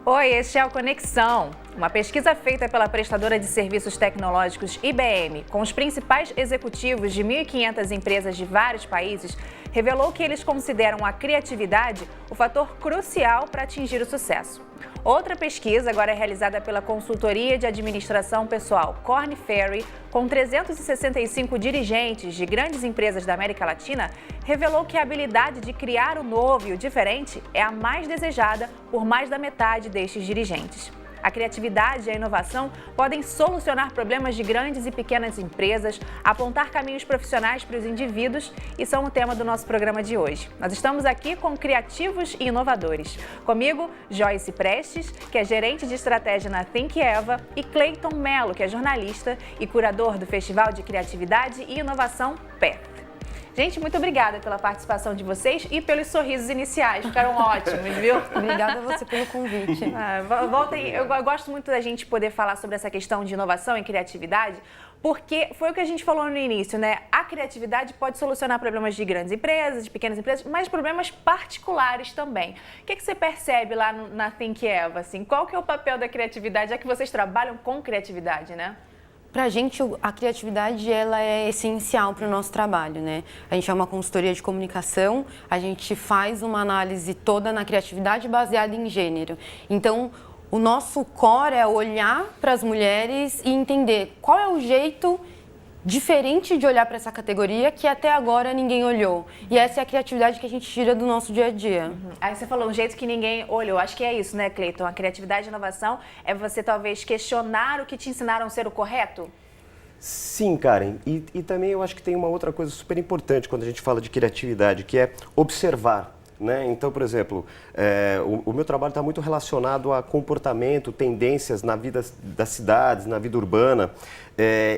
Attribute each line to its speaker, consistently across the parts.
Speaker 1: Oi, este é o Conexão. Uma pesquisa feita pela prestadora de serviços tecnológicos IBM com os principais executivos de 1.500 empresas de vários países revelou que eles consideram a criatividade o fator crucial para atingir o sucesso. Outra pesquisa, agora realizada pela consultoria de administração pessoal Korn Ferry, com 365 dirigentes de grandes empresas da América Latina, revelou que a habilidade de criar o novo e o diferente é a mais desejada por mais da metade destes dirigentes. A criatividade e a inovação podem solucionar problemas de grandes e pequenas empresas, apontar caminhos profissionais para os indivíduos e são o tema do nosso programa de hoje. Nós estamos aqui com criativos e inovadores. Comigo, Joyce Prestes, que é gerente de estratégia na Think Eva, e Cleiton Mello, que é jornalista e curador do Festival de Criatividade e Inovação PET. Gente, muito obrigada pela participação de vocês e pelos sorrisos iniciais, ficaram ótimos, viu?
Speaker 2: Obrigada a você pelo convite.
Speaker 1: Voltem, eu gosto muito da gente poder falar sobre essa questão de inovação e criatividade, porque foi o que a gente falou no início, né? A criatividade pode solucionar problemas de grandes empresas, de pequenas empresas, mas problemas particulares também. O que você percebe lá na Think Eva, assim? Qual que é o papel da criatividade, já que vocês trabalham com criatividade, né?
Speaker 2: Para a gente, a criatividade ela é essencial para o nosso trabalho, né? A gente é uma consultoria de comunicação, a gente faz uma análise toda na criatividade baseada em gênero. Então, o nosso core é olhar para as mulheres e entender qual é o jeito diferente de olhar para essa categoria que até agora ninguém olhou. E essa é a criatividade que a gente tira do nosso dia a dia.
Speaker 1: Aí você falou um jeito que ninguém olhou. Acho que é isso, né, Cleiton? A criatividade e inovação é você talvez questionar o que te ensinaram a ser o correto?
Speaker 3: Sim, Karen. E também eu acho que tem uma outra coisa super importante quando a gente fala de criatividade, que é observar. Né? Então, por exemplo, o meu trabalho está muito relacionado a comportamento, tendências na vida das cidades, na vida urbana.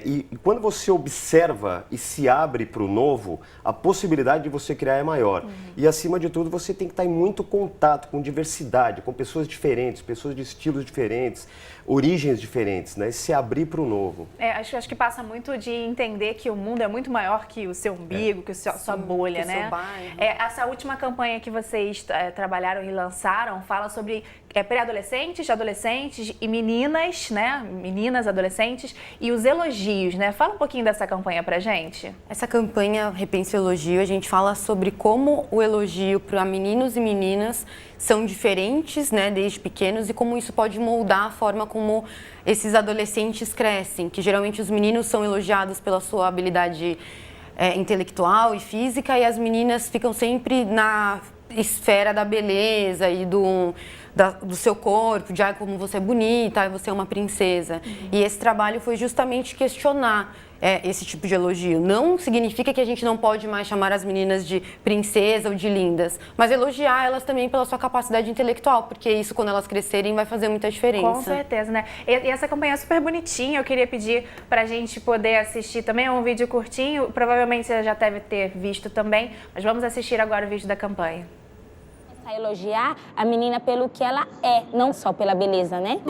Speaker 3: E quando você observa e se abre para o novo, a possibilidade de você criar é maior. E, acima de tudo, você tem que estar em muito contato com diversidade, com pessoas diferentes, pessoas de estilos diferentes, origens diferentes, né? E se abrir para o novo.
Speaker 1: Acho que passa muito de entender que o mundo é muito maior que o seu umbigo, que a sua bolha, né?
Speaker 2: Seu bairro.
Speaker 1: Essa última campanha que vocês trabalharam e lançaram fala sobre pré-adolescentes, adolescentes e meninas, né? Meninas, adolescentes e os elogios, né? Fala um pouquinho dessa campanha pra gente.
Speaker 2: Essa campanha Repense o Elogio, a gente fala sobre como o elogio para meninos e meninas são diferentes, né, desde pequenos e como isso pode moldar a forma como esses adolescentes crescem, que geralmente os meninos são elogiados pela sua habilidade intelectual e física e as meninas ficam sempre na esfera da beleza e do seu corpo, de como você é bonita, você é uma princesa. E esse trabalho foi justamente questionar esse tipo de elogio. Não significa que a gente não pode mais chamar as meninas de princesa ou de lindas, mas elogiar elas também pela sua capacidade intelectual, porque isso, quando elas crescerem, vai fazer muita diferença.
Speaker 1: Com certeza, né? E essa campanha é super bonitinha, eu queria pedir pra gente poder assistir também, é um vídeo curtinho, provavelmente você já deve ter visto também, mas vamos assistir agora o vídeo da campanha.
Speaker 4: A elogiar a menina pelo que ela é, não só pela beleza, né?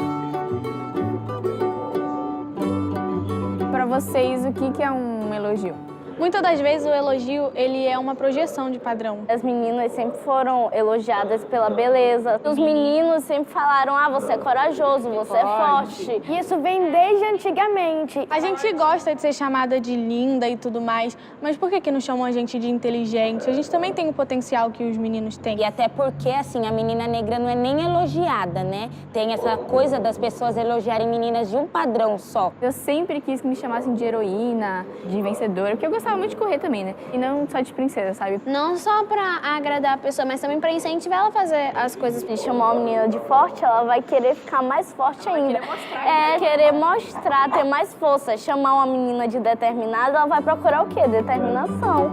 Speaker 5: Para vocês, o que é um elogio? Muitas das vezes o elogio, ele é uma projeção de padrão.
Speaker 6: As meninas sempre foram elogiadas pela beleza. Os meninos sempre falaram, você é corajoso, você é forte. E isso vem desde antigamente.
Speaker 5: A gente gosta de ser chamada de linda e tudo mais, mas por que não chamam a gente de inteligente? A gente também tem o potencial que os meninos têm.
Speaker 4: E até porque, assim, a menina negra não é nem elogiada, né? Tem essa coisa das pessoas elogiarem meninas de um padrão só.
Speaker 7: Eu sempre quis que me chamassem de heroína, de vencedora, porque eu gostava muito de correr também, né? E não só de princesa, sabe?
Speaker 6: Não só pra agradar a pessoa, mas também pra incentivar ela a fazer as coisas. Se chamar uma menina de forte, ela vai querer ficar mais forte ainda. Querer mostrar, ter mais força. Chamar uma menina de determinada, ela vai procurar o quê? Determinação.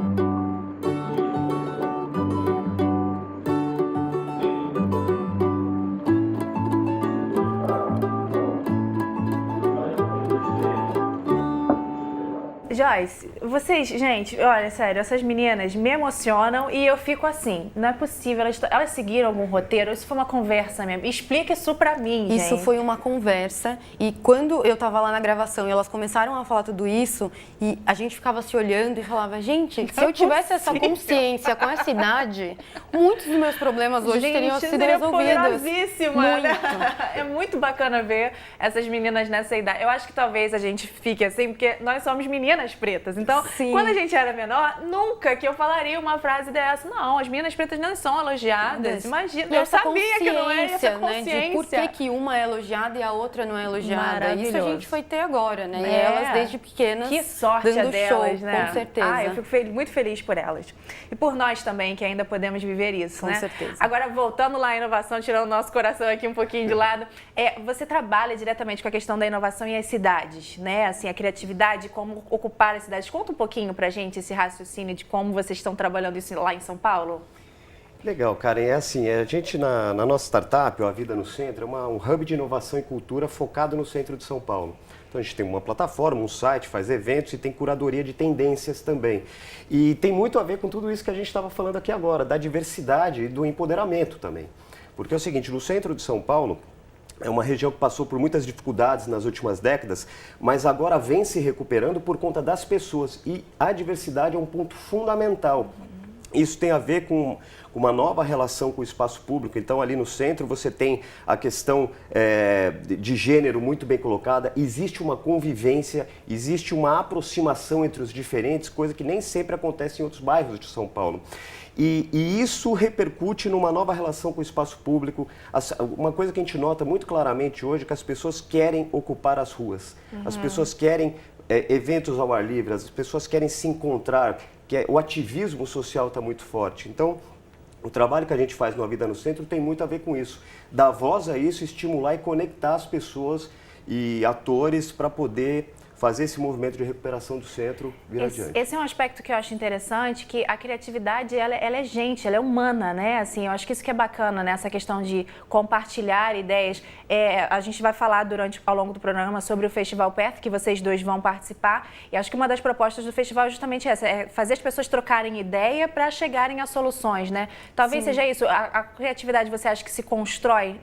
Speaker 1: Joyce, vocês, gente, olha, sério, essas meninas me emocionam e eu fico assim, não é possível, elas seguiram algum roteiro, isso foi uma conversa mesmo, explica isso pra mim, gente.
Speaker 2: Isso foi uma conversa e quando eu tava lá na gravação e elas começaram a falar tudo isso e a gente ficava se olhando e falava, gente, se eu tivesse essa consciência com essa idade, muitos dos meus problemas hoje teriam sido resolvidos.
Speaker 1: Poderosíssima, né? É muito bacana ver essas meninas nessa idade. Eu acho que talvez a gente fique assim, porque nós somos meninas pretas. Então, quando a gente era menor, nunca que eu falaria uma frase dessa. Não, as meninas pretas não são elogiadas. Imagina, eu sabia que não era essa consciência.
Speaker 2: Né, de por que uma é elogiada e a outra não é elogiada. Isso a gente foi ter agora, né?
Speaker 1: É.
Speaker 2: E elas, desde pequenas,
Speaker 1: que sorte
Speaker 2: dando
Speaker 1: delas,
Speaker 2: show,
Speaker 1: né?
Speaker 2: com certeza.
Speaker 1: Ah, eu fico muito feliz por elas. E por nós também, que ainda podemos viver isso,
Speaker 2: com
Speaker 1: né?
Speaker 2: certeza.
Speaker 1: Agora, voltando lá à inovação, tirando o nosso coração aqui um pouquinho de lado, você trabalha diretamente com a questão da inovação e as cidades, né? Assim, a criatividade, como ocupar as cidades. Conta um pouquinho pra gente esse raciocínio de como vocês estão trabalhando isso lá em São Paulo.
Speaker 3: Legal, Karen. É assim, a gente na nossa startup, A Vida no Centro, é um hub de inovação e cultura focado no centro de São Paulo. Então a gente tem uma plataforma, um site, faz eventos e tem curadoria de tendências também. E tem muito a ver com tudo isso que a gente estava falando aqui agora, da diversidade e do empoderamento também. Porque é o seguinte, no centro de São Paulo, é uma região que passou por muitas dificuldades nas últimas décadas, mas agora vem se recuperando por conta das pessoas. E a diversidade é um ponto fundamental. Isso tem a ver com uma nova relação com o espaço público. Então, ali no centro, você tem a questão de gênero muito bem colocada. Existe uma convivência, existe uma aproximação entre os diferentes, coisa que nem sempre acontece em outros bairros de São Paulo. E isso repercute numa nova relação com o espaço público. Uma coisa que a gente nota muito claramente hoje é que as pessoas querem ocupar as ruas. As pessoas querem eventos ao ar livre, as pessoas querem se encontrar, o ativismo social está muito forte. Então, o trabalho que a gente faz no A Vida no Centro tem muito a ver com isso. Dar voz a isso, estimular e conectar as pessoas e atores para poder fazer esse movimento de recuperação do centro vir adiante.
Speaker 1: Esse é um aspecto que eu acho interessante, que a criatividade, ela é gente, ela é humana, né? Assim, eu acho que isso que é bacana, né? Essa questão de compartilhar ideias. A gente vai falar ao longo do programa sobre o Festival Perto, que vocês dois vão participar, e acho que uma das propostas do festival é justamente essa, fazer as pessoas trocarem ideia para chegarem a soluções, né? Talvez seja isso, a criatividade você acha que se constrói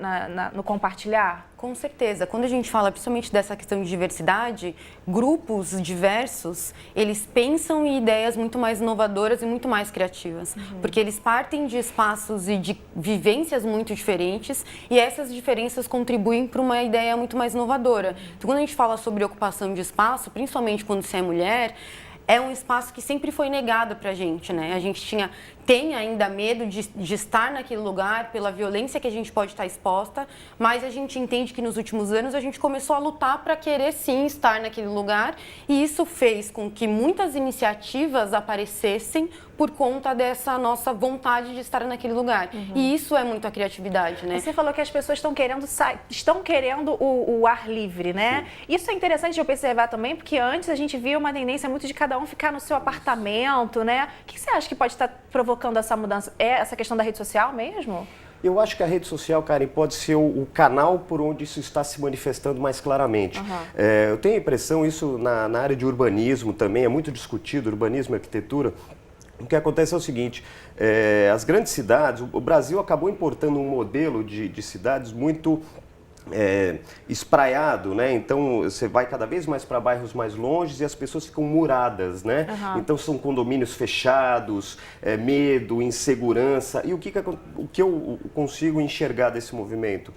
Speaker 1: no compartilhar?
Speaker 2: Com certeza. Quando a gente fala principalmente dessa questão de diversidade, grupos diversos, eles pensam em ideias muito mais inovadoras e muito mais criativas. Porque eles partem de espaços e de vivências muito diferentes e essas diferenças contribuem para uma ideia muito mais inovadora. Então, quando a gente fala sobre ocupação de espaço, principalmente quando você é mulher, é um espaço que sempre foi negado para a gente, né? A gente tem ainda medo de estar naquele lugar pela violência que a gente pode estar exposta, mas a gente entende que nos últimos anos a gente começou a lutar para querer sim estar naquele lugar e isso fez com que muitas iniciativas aparecessem por conta dessa nossa vontade de estar naquele lugar. E isso é muito a criatividade, né?
Speaker 1: Você falou que as pessoas estão querendo o ar livre, né? Sim. Isso é interessante de observar também, porque antes a gente via uma tendência muito de cada um ficar no seu apartamento, né? O que você acha que pode estar provocando essa mudança? É essa questão da rede social mesmo?
Speaker 3: Eu acho que a rede social, Karen, pode ser o canal por onde isso está se manifestando mais claramente. Eu tenho a impressão, isso na área de urbanismo também, é muito discutido, urbanismo e arquitetura. O que acontece é o seguinte, as grandes cidades, o Brasil acabou importando um modelo de cidades muito espraiado, né? Então você vai cada vez mais para bairros mais longes e as pessoas ficam muradas, né? Então são condomínios fechados, medo, insegurança. E o que eu consigo enxergar desse movimento?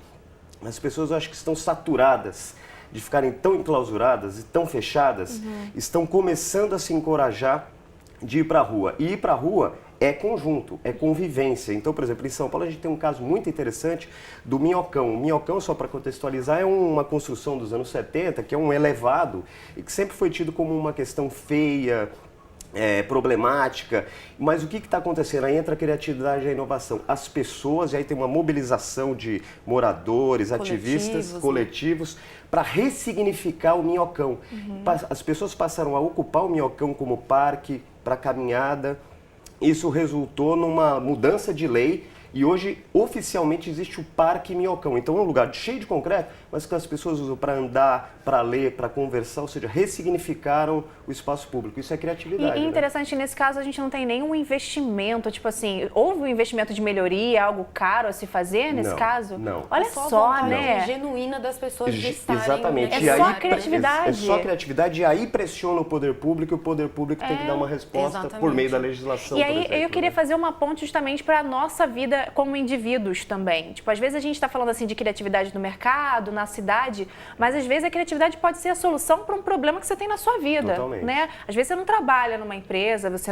Speaker 3: As pessoas, eu acho que estão saturadas de ficarem tão enclausuradas e tão fechadas, estão começando a se encorajar de ir para a rua. E ir para a rua é conjunto, é convivência. Então, por exemplo, em São Paulo a gente tem um caso muito interessante do Minhocão. O Minhocão, só para contextualizar, é uma construção dos anos 70, que é um elevado e que sempre foi tido como uma questão feia, problemática. Mas o que está acontecendo? Aí entra a criatividade e a inovação. As pessoas, e aí tem uma mobilização de moradores, ativistas, coletivos, para ressignificar o Minhocão. As pessoas passaram a ocupar o Minhocão como parque, para caminhada. Isso resultou numa mudança de lei E hoje, oficialmente, existe o Parque Minhocão. Então é um lugar cheio de concreto, mas que as pessoas usam para andar, para ler, para conversar, ou seja, ressignificaram o espaço público. Isso é criatividade.
Speaker 1: E interessante, nesse caso, a gente não tem nenhum investimento, tipo assim, houve um investimento de melhoria, algo caro a se fazer nesse caso?
Speaker 3: Não.
Speaker 1: Olha só, né?
Speaker 2: Genuína das pessoas de estarem...
Speaker 3: Exatamente.
Speaker 1: É só criatividade.
Speaker 3: É só criatividade e aí pressiona o poder público e o poder público tem que dar uma resposta por meio da legislação,
Speaker 1: E aí
Speaker 3: por exemplo,
Speaker 1: eu queria fazer uma ponte justamente para a nossa vida como indivíduos também. Tipo, às vezes a gente está falando assim de criatividade no mercado, na cidade, mas às vezes a criatividade pode ser a solução para um problema que você tem na sua vida.
Speaker 3: Totalmente.
Speaker 1: Né? Às vezes você não trabalha numa empresa, você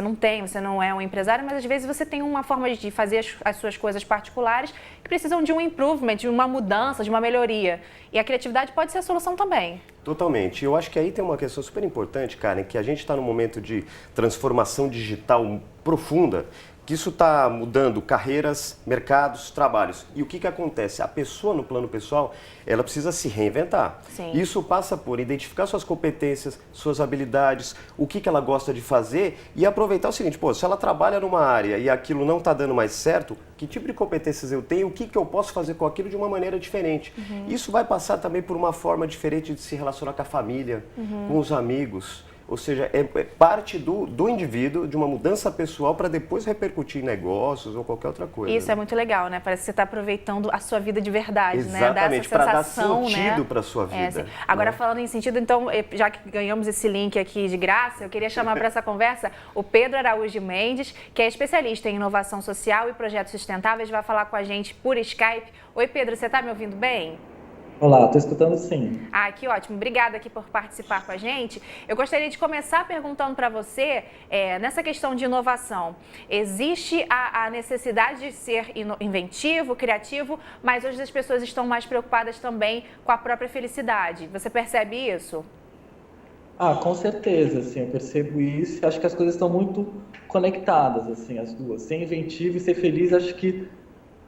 Speaker 1: não é um empresário, mas às vezes você tem uma forma de fazer as suas coisas particulares que precisam de um improvement, de uma mudança, de uma melhoria. E a criatividade pode ser a solução também.
Speaker 3: Totalmente. Eu acho que aí tem uma questão super importante, Karen, que a gente está num momento de transformação digital profunda, que isso está mudando carreiras, mercados, trabalhos. E o que acontece? A pessoa, no plano pessoal, ela precisa se reinventar.
Speaker 1: Sim.
Speaker 3: Isso passa por identificar suas competências, suas habilidades, o que ela gosta de fazer e aproveitar o seguinte, pô, se ela trabalha numa área e aquilo não está dando mais certo, que tipo de competências eu tenho, o que eu posso fazer com aquilo de uma maneira diferente. Isso vai passar também por uma forma diferente de se relacionar com a família, com os amigos. Ou seja, é parte do indivíduo, de uma mudança pessoal para depois repercutir em negócios ou qualquer outra coisa.
Speaker 1: Isso é muito legal, né? Parece que você está aproveitando a sua vida de verdade,
Speaker 3: exatamente,
Speaker 1: né? Dá essa
Speaker 3: para
Speaker 1: sensação,
Speaker 3: dar sentido
Speaker 1: né?
Speaker 3: para a sua vida.
Speaker 1: Assim. Agora, falando em sentido, então, já que ganhamos esse link aqui de graça, eu queria chamar para essa conversa o Pedro Araújo Mendes, que é especialista em inovação social e projetos sustentáveis, vai falar com a gente por Skype. Oi, Pedro, você está me ouvindo bem?
Speaker 8: Olá, estou escutando sim.
Speaker 1: Ah, que ótimo. Obrigada aqui por participar com a gente. Eu gostaria de começar perguntando para você, nessa questão de inovação, existe a necessidade de ser inventivo, criativo, mas hoje as pessoas estão mais preocupadas também com a própria felicidade. Você percebe isso?
Speaker 8: Ah, com certeza, assim, eu percebo isso. Acho que as coisas estão muito conectadas, assim, as duas. Ser inventivo e ser feliz, acho que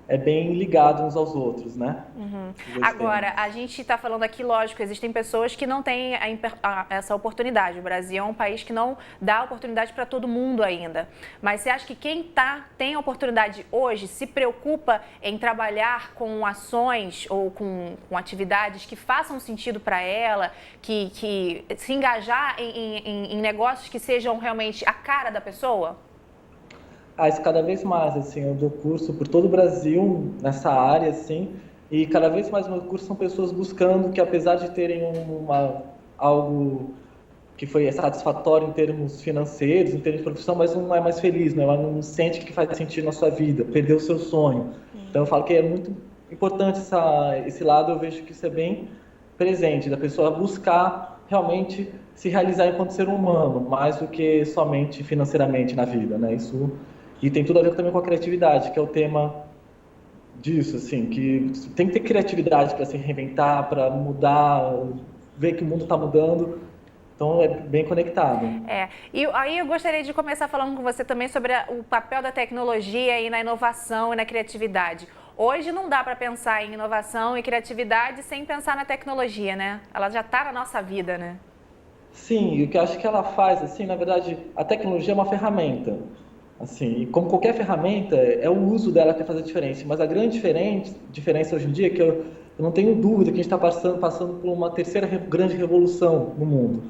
Speaker 8: é bem ligado uns aos outros, né?
Speaker 1: Agora, a gente está falando aqui, lógico, existem pessoas que não têm essa oportunidade. O Brasil é um país que não dá oportunidade para todo mundo ainda. Mas você acha que quem tem a oportunidade hoje se preocupa em trabalhar com ações ou com atividades que façam sentido para ela, que se engajar em negócios que sejam realmente a cara da pessoa?
Speaker 8: Isso cada vez mais, assim, eu dou curso por todo o Brasil nessa área, assim, e cada vez mais meus cursos são pessoas buscando que, apesar de terem algo que foi satisfatório em termos financeiros, em termos de profissão, mas não é mais feliz, né? Ela não sente que faz sentido na sua vida, perdeu o seu sonho. Então eu falo que é muito importante esse lado, eu vejo que isso é bem presente, da pessoa buscar realmente se realizar enquanto ser humano, mais do que somente financeiramente na vida, né? E tem tudo a ver também com a criatividade, que é o tema disso, assim, que tem que ter criatividade para se reinventar, para mudar, ver que o mundo está mudando. Então, é bem conectado.
Speaker 1: E aí eu gostaria de começar falando com você também sobre o papel da tecnologia aí na inovação e na criatividade. Hoje não dá para pensar em inovação e criatividade sem pensar na tecnologia, né? Ela já está na nossa vida, né?
Speaker 8: Sim, e o que eu acho que ela faz, assim, na verdade, a tecnologia é uma ferramenta. Assim, e como qualquer ferramenta, é o uso dela que vai fazer a diferença. Mas a grande diferença hoje em dia é que eu não tenho dúvida que a gente está passando por uma terceira grande revolução no mundo,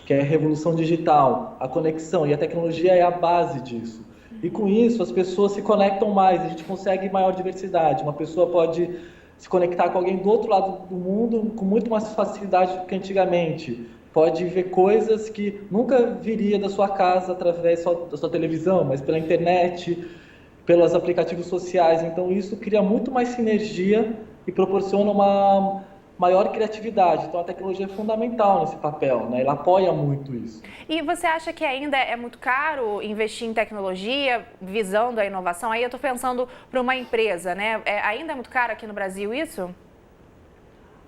Speaker 8: que é a revolução digital, a conexão, e a tecnologia é a base disso. E com isso, as pessoas se conectam mais, a gente consegue maior diversidade. Uma pessoa pode se conectar com alguém do outro lado do mundo com muito mais facilidade do que antigamente. Pode ver coisas que nunca viria da sua casa através só da sua televisão, mas pela internet, pelos aplicativos sociais. Então, isso cria muito mais sinergia e proporciona uma maior criatividade. Então, a tecnologia é fundamental nesse papel, né? Ela apoia muito isso.
Speaker 1: E você acha que ainda é muito caro investir em tecnologia, visando a inovação? Aí eu estou pensando para uma empresa, né? Ainda é muito caro aqui no Brasil isso?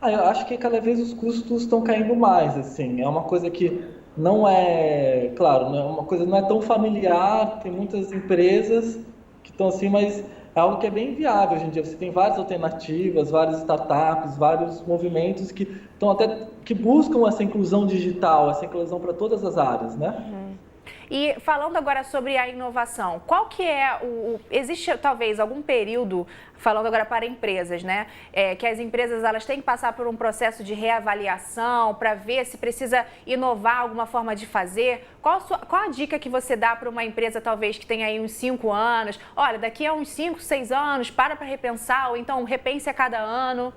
Speaker 8: Eu acho que cada vez os custos estão caindo mais, assim. É uma coisa que não é, claro, não é tão familiar, tem muitas empresas que estão assim, mas é algo que é bem viável hoje em dia. Você tem várias alternativas, várias startups, vários movimentos que buscam essa inclusão digital, essa inclusão para todas as áreas, né?
Speaker 1: E falando agora sobre a inovação, qual que é existe talvez algum período, falando agora para empresas, né, que as empresas elas têm que passar por um processo de reavaliação para ver se precisa inovar alguma forma de fazer? Qual a dica que você dá para uma empresa talvez que tenha aí uns 5 anos? Olha, daqui a uns 5, 6 anos, para repensar, ou então repense a cada ano.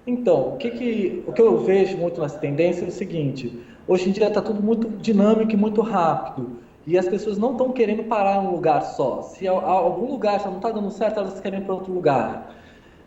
Speaker 8: Então, o que eu vejo muito nessa tendência é o seguinte: hoje em dia está tudo muito dinâmico e muito rápido, e as pessoas não estão querendo parar em um lugar só. Se algum lugar já não está dando certo, elas querem ir para outro lugar.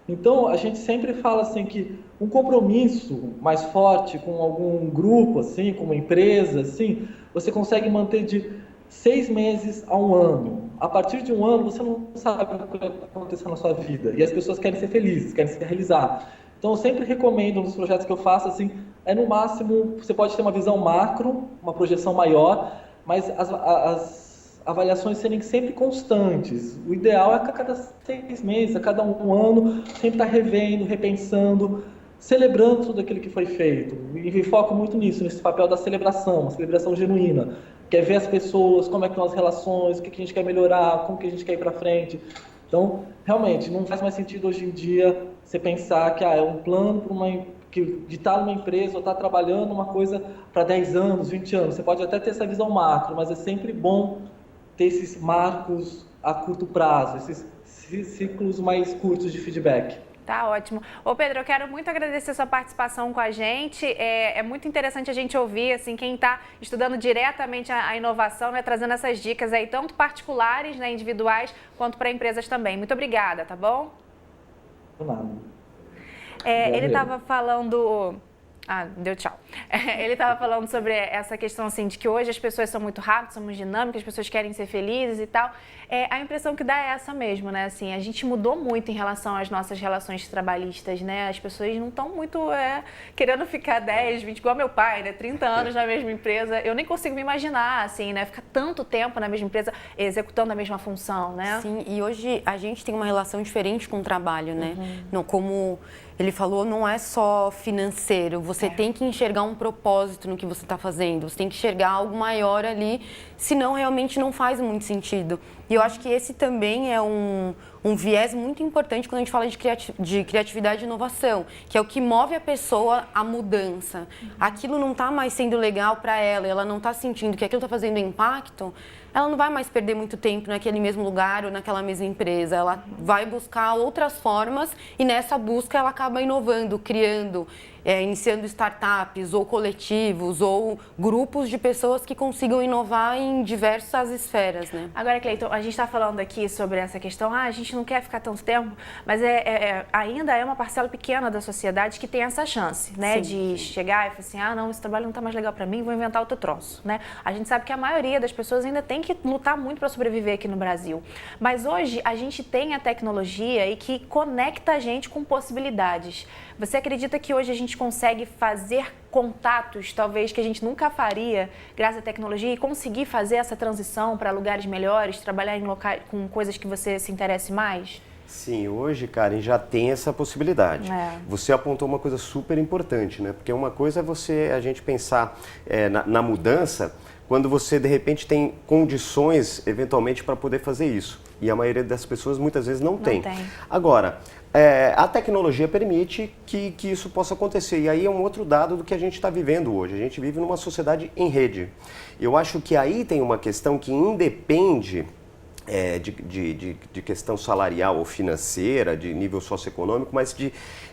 Speaker 8: Então, a gente sempre fala assim que um compromisso mais forte com algum grupo, assim, com uma empresa, assim, você consegue manter de 6 meses a 1 ano. A partir de 1 ano, você não sabe o que vai acontecer na sua vida, e as pessoas querem ser felizes, querem se realizar. Então, eu sempre recomendo nos projetos que eu faço, assim, no máximo, você pode ter uma visão macro, uma projeção maior, mas as avaliações serem sempre constantes. O ideal é que a cada 6 meses, a cada 1 ano, sempre estar revendo, repensando, celebrando tudo aquilo que foi feito. E foco muito nisso, nesse papel da celebração, uma celebração genuína. Quer ver as pessoas, como é que estão as relações, o que a gente quer melhorar, como que a gente quer ir para frente. Então, realmente, não faz mais sentido hoje em dia você pensar que é um plano de estar numa empresa ou estar trabalhando uma coisa para 10 anos, 20 anos. Você pode até ter essa visão macro, mas é sempre bom ter esses marcos a curto prazo, esses ciclos mais curtos de feedback.
Speaker 1: Tá ótimo. Ô Pedro, eu quero muito agradecer a sua participação com a gente. É muito interessante a gente ouvir, assim, quem está estudando diretamente a inovação, né, trazendo essas dicas aí, tanto particulares, né, individuais, quanto para empresas também. Muito obrigada, tá bom?
Speaker 8: Por nada.
Speaker 1: Ele estava falando... deu tchau. Ele estava falando sobre essa questão, assim, de que hoje as pessoas são muito rápidas, são muito dinâmicas, as pessoas querem ser felizes e tal. A impressão que dá é essa mesmo, né? Assim, a gente mudou muito em relação às nossas relações trabalhistas, né? As pessoas não estão muito querendo ficar 10, 20, igual meu pai, né? 30 anos na mesma empresa. Eu nem consigo me imaginar, assim, né? Ficar tanto tempo na mesma empresa executando a mesma função, né?
Speaker 2: Sim, e hoje a gente tem uma relação diferente com o trabalho, né? Não, como ele falou, não é só financeiro. Você tem que enxergar um propósito no que você está fazendo. Você tem que enxergar algo maior ali, senão realmente não faz muito sentido. E eu acho que esse também é um viés muito importante quando a gente fala de criatividade e inovação, que é o que move a pessoa à mudança. Aquilo não está mais sendo legal para ela não está sentindo que aquilo está fazendo impacto, ela não vai mais perder muito tempo naquele mesmo lugar ou naquela mesma empresa. Ela vai buscar outras formas e nessa busca ela acaba inovando, criando, iniciando startups ou coletivos ou grupos de pessoas que consigam inovar em diversas esferas, né?
Speaker 1: Agora, Cleiton, a gente está falando aqui sobre essa questão, a gente não quer ficar tanto tempo, mas ainda é uma parcela pequena da sociedade que tem essa chance, né? Sim, de chegar e falar assim, não, esse trabalho não está mais legal para mim, vou inventar outro troço, né? A gente sabe que a maioria das pessoas ainda tem que lutar muito para sobreviver aqui no Brasil. Mas hoje a gente tem a tecnologia e que conecta a gente com possibilidades. Você acredita que hoje a gente consegue fazer contatos, talvez, que a gente nunca faria graças à tecnologia e conseguir fazer essa transição para lugares melhores, trabalhar em locais com coisas que você se interesse mais?
Speaker 3: Sim, hoje, Karen, já tem essa possibilidade. Você apontou uma coisa super importante, né? Porque uma coisa é a gente pensar na mudança quando você, de repente, tem condições, eventualmente, para poder fazer isso. E a maioria das pessoas, muitas vezes, não tem. Agora, a tecnologia permite que isso possa acontecer. E aí é um outro dado do que a gente está vivendo hoje. A gente vive numa sociedade em rede. Eu acho que aí tem uma questão que independe de questão salarial ou financeira, de nível socioeconômico, mas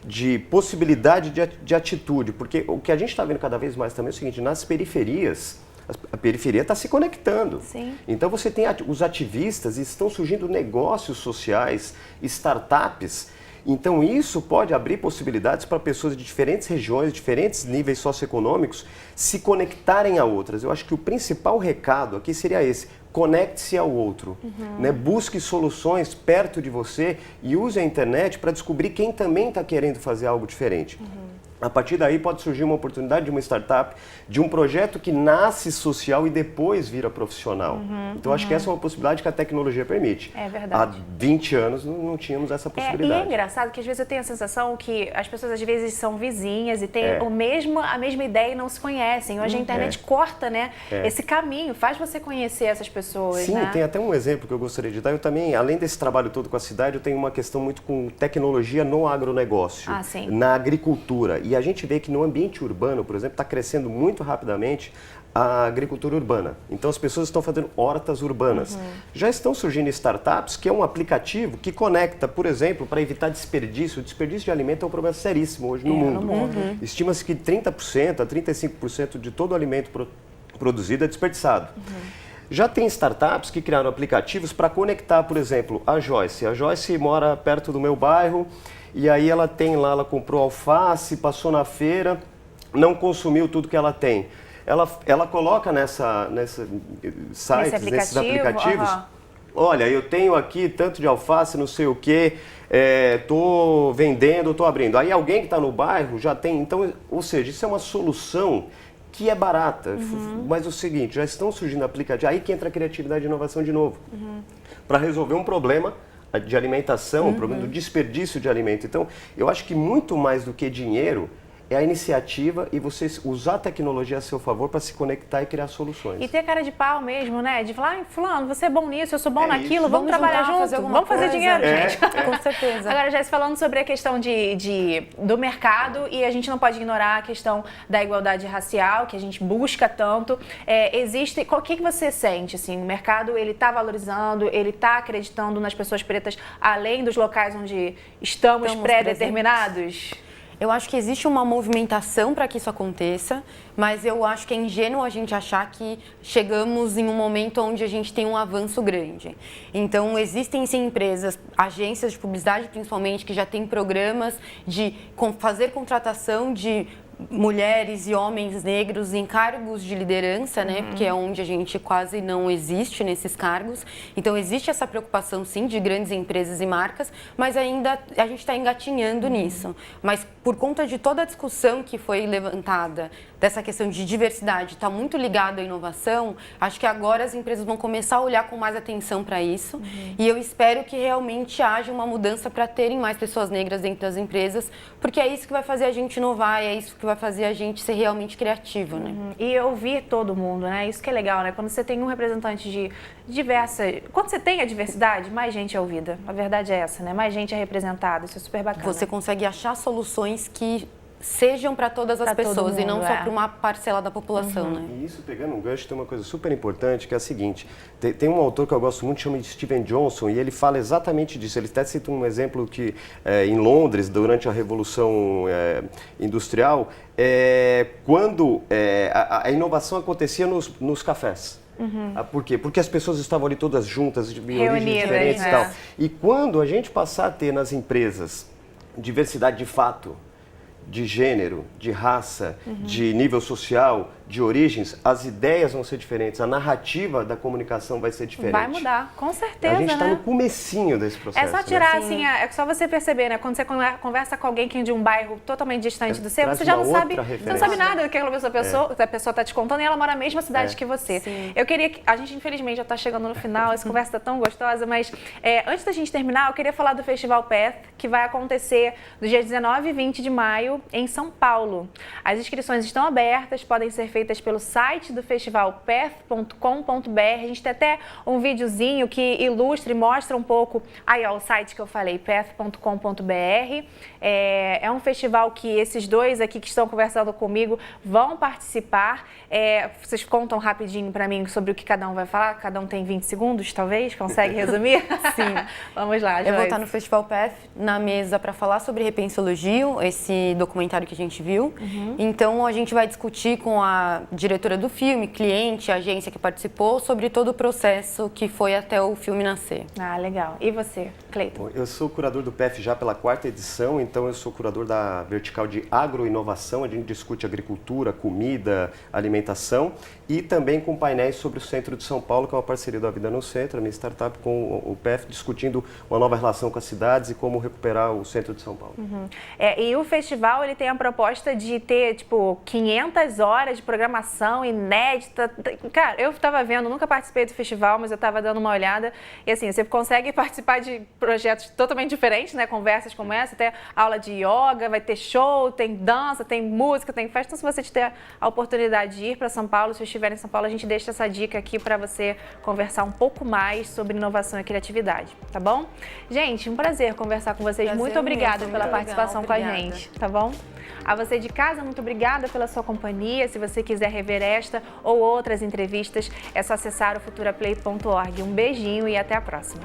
Speaker 3: de possibilidade de atitude. Porque o que a gente está vendo cada vez mais também é o seguinte, nas periferias, a periferia está se conectando.
Speaker 1: Sim.
Speaker 3: Então você tem os ativistas e estão surgindo negócios sociais, startups. Então isso pode abrir possibilidades para pessoas de diferentes regiões, diferentes níveis socioeconômicos se conectarem a outras. Eu acho que o principal recado aqui seria esse: conecte-se ao outro, né? Busque soluções perto de você e use a internet para descobrir quem também está querendo fazer algo diferente. A partir daí pode surgir uma oportunidade de uma startup, de um projeto que nasce social e depois vira profissional. Então acho que essa é uma possibilidade que a tecnologia permite.
Speaker 1: É verdade.
Speaker 3: Há 20 anos não tínhamos essa possibilidade.
Speaker 1: E é engraçado que às vezes eu tenho a sensação que as pessoas às vezes são vizinhas e têm a mesma ideia e não se conhecem. Hoje a internet corta, né, esse caminho, faz você conhecer essas pessoas.
Speaker 3: Sim,
Speaker 1: né?
Speaker 3: tem até um exemplo que eu gostaria de dar. Eu também, além desse trabalho todo com a cidade, eu tenho uma questão muito com tecnologia no agronegócio, na agricultura. E a gente vê que no ambiente urbano, por exemplo, está crescendo muito rapidamente a agricultura urbana. Então as pessoas estão fazendo hortas urbanas. Já estão surgindo startups, que é um aplicativo que conecta, por exemplo, para evitar desperdício. O desperdício de alimento é um problema seríssimo hoje no mundo. Estima-se que 30% a 35% de todo o alimento produzido é desperdiçado. Já tem startups que criaram aplicativos para conectar, por exemplo, a Joyce. A Joyce mora perto do meu bairro e aí ela comprou alface, passou na feira, não consumiu tudo que ela tem. Ela coloca nesses aplicativos, olha, eu tenho aqui tanto de alface, não sei o quê, estou vendendo, estou abrindo. Aí alguém que está no bairro já tem, então, ou seja, isso é uma solução que é barata, mas é o seguinte, já estão surgindo aplicativos, aí que entra a criatividade e inovação de novo, para resolver um problema de alimentação, um problema do desperdício de alimento. Então, eu acho que muito mais do que dinheiro, é a iniciativa e você usar a tecnologia a seu favor para se conectar e criar soluções.
Speaker 1: E ter cara de pau mesmo, né? De falar, fulano, você é bom nisso, eu sou bom naquilo, vamos trabalhar
Speaker 2: juntar,
Speaker 1: junto, vamos fazer dinheiro, gente.
Speaker 2: Com certeza.
Speaker 1: Agora, Jéssica, falando sobre a questão do mercado, e a gente não pode ignorar a questão da igualdade racial, que a gente busca tanto. O que você sente, assim? O mercado, ele está valorizando, ele está acreditando nas pessoas pretas, além dos locais onde estamos pré-determinados?
Speaker 2: Eu acho que existe uma movimentação para que isso aconteça, mas eu acho que é ingênuo a gente achar que chegamos em um momento onde a gente tem um avanço grande. Então, existem sim empresas, agências de publicidade principalmente, que já têm programas de fazer contratação de mulheres e homens negros em cargos de liderança, né? Porque é onde a gente quase não existe nesses cargos. Então, existe essa preocupação, sim, de grandes empresas e marcas, mas ainda a gente está engatinhando nisso. Mas por conta de toda a discussão que foi levantada, dessa questão de diversidade, está muito ligado à inovação, acho que agora as empresas vão começar a olhar com mais atenção para isso. E eu espero que realmente haja uma mudança para terem mais pessoas negras dentro das empresas, porque é isso que vai fazer a gente inovar, é isso que vai fazer a gente ser realmente criativo, né?
Speaker 1: E ouvir todo mundo, né? Isso que é legal, né? Quando você tem um representante de diversas... Quando você tem a diversidade, mais gente é ouvida. A verdade é essa, né? Mais gente é representada. Isso é super bacana.
Speaker 2: Você consegue achar soluções que sejam para todas as pessoas e não só para uma parcela da população, né?
Speaker 3: E isso, pegando um gancho, tem uma coisa super importante, que é a seguinte, tem um autor que eu gosto muito, chama de Steven Johnson, e ele fala exatamente disso. Ele até cita um exemplo que em Londres, durante a Revolução Industrial, quando a inovação acontecia nos cafés. Por quê? Porque as pessoas estavam ali todas juntas, de origens diferentes e tal. E quando a gente passar a ter nas empresas diversidade de fato, de gênero, de raça, de nível social, de origens, as ideias vão ser diferentes, a narrativa da comunicação vai ser diferente.
Speaker 1: Vai mudar, com certeza,
Speaker 3: A gente está
Speaker 1: né?
Speaker 3: no comecinho desse processo.
Speaker 1: É só tirar,
Speaker 3: né?
Speaker 1: assim, é só você perceber, né? Quando você conversa com alguém que é de um bairro totalmente distante do seu, você já não sabe, você não sabe nada do que a pessoa está te contando e ela mora na mesma cidade que você.
Speaker 2: Sim.
Speaker 1: Eu queria que, a gente infelizmente já está chegando no final, essa conversa está tão gostosa, mas antes da gente terminar, eu queria falar do Festival Path, que vai acontecer do dia 19 e 20 de maio em São Paulo. As inscrições estão abertas, podem ser feitas pelo site do festival path.com.br. A gente tem até um videozinho que ilustra e mostra um pouco aí, ó, o site que eu falei, path.com.br. É um festival que esses dois aqui que estão conversando comigo vão participar. Vocês contam rapidinho para mim sobre o que cada um vai falar? Cada um tem 20 segundos, talvez? Consegue resumir?
Speaker 2: Sim.
Speaker 1: Vamos lá, Joyce.
Speaker 2: Eu vou estar no Festival Path, na mesa, para falar sobre Repensologia, esse documentário que a gente viu. Então, a gente vai discutir com a diretora do filme, cliente, agência que participou, sobre todo o processo que foi até o filme nascer.
Speaker 1: Ah, legal. E você? Cleiton?
Speaker 3: Bom, eu sou curador do PEF já pela 4ª edição, então eu sou curador da vertical de agroinovação, a gente discute agricultura, comida, alimentação e também com painéis sobre o centro de São Paulo, que é uma parceria da Vida no Centro, a minha startup com o PEF, discutindo uma nova relação com as cidades e como recuperar o centro de São Paulo.
Speaker 1: E o festival ele tem a proposta de ter, tipo, 500 horas de programação inédita. Cara, eu estava vendo, nunca participei do festival, mas eu estava dando uma olhada. E assim, você consegue participar de projetos totalmente diferentes, né? Conversas como essa, até aula de yoga, vai ter show, tem dança, tem música, tem festa. Então, se você tiver a oportunidade de ir para São Paulo, se estiver em São Paulo, a gente deixa essa dica aqui para você conversar um pouco mais sobre inovação e criatividade, tá bom? Gente, um prazer conversar com vocês.
Speaker 2: Prazer
Speaker 1: Muito obrigada
Speaker 2: mesmo,
Speaker 1: pela
Speaker 2: muito
Speaker 1: participação
Speaker 2: legal,
Speaker 1: com a gente, tá bom? A você de casa, muito obrigada pela sua companhia. Se você quiser rever esta ou outras entrevistas, é só acessar o futuraplay.org. Um beijinho e até a próxima.